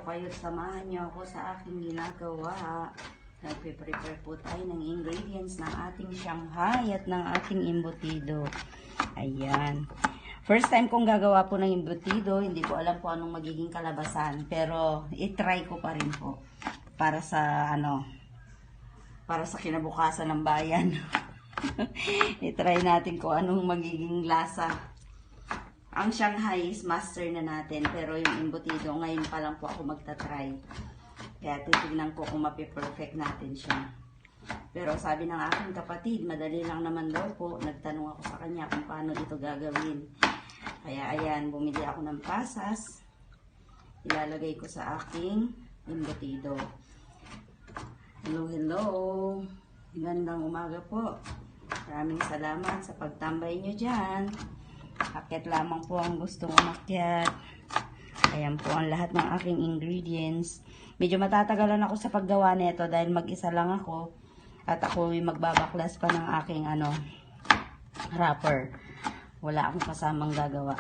kayo at samahan niyo ako sa aking ginagawa. Nagpe-prepare po tayo ng ingredients ng ating Shanghai at ng ating embutido. Ayan. First time kong gagawa po ng embutido, hindi ko alam po anong magiging kalabasan. Pero, itry ko pa rin po. Para sa, para sa kinabukasan ng bayan. Itry natin kung anong magiging lasa. Ang Shanghai is master na natin, pero yung embutido, ngayon pa lang po ako magta-try. Kaya titignan ko kung mapiperfect natin siya. Pero sabi ng aking kapatid, madali lang naman daw po. Nagtanong ako sa kanya kung paano ito gagawin. Kaya ayan, bumili ako ng pasas. Ilalagay ko sa aking embutido. Hello, hello. Gandang umaga po. Maraming salamat sa pagtambay nyo dyan. Akyat lamang po ang gustong umakyat. Ayan po ang lahat ng aking ingredients. Medyo matatagalan ako sa paggawa nito dahil mag-isa lang ako. At ako magbabaklas pa ng aking wrapper. Wala akong kasamang gagawa.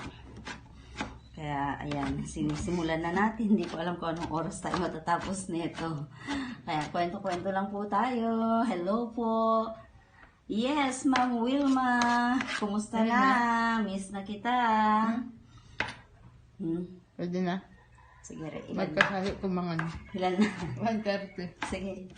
Kaya ayan, sinisimulan na natin. Hindi ko alam kung anong oras tayo matatapos nito. Kaya kwento-kwento lang po tayo. Hello po. Yes, Ma'am Wilma. Kumusta na? Miss na kita. Pwede na. Sige, ilan na? Magkasali ko mga Ilan na? 1:30. Sige.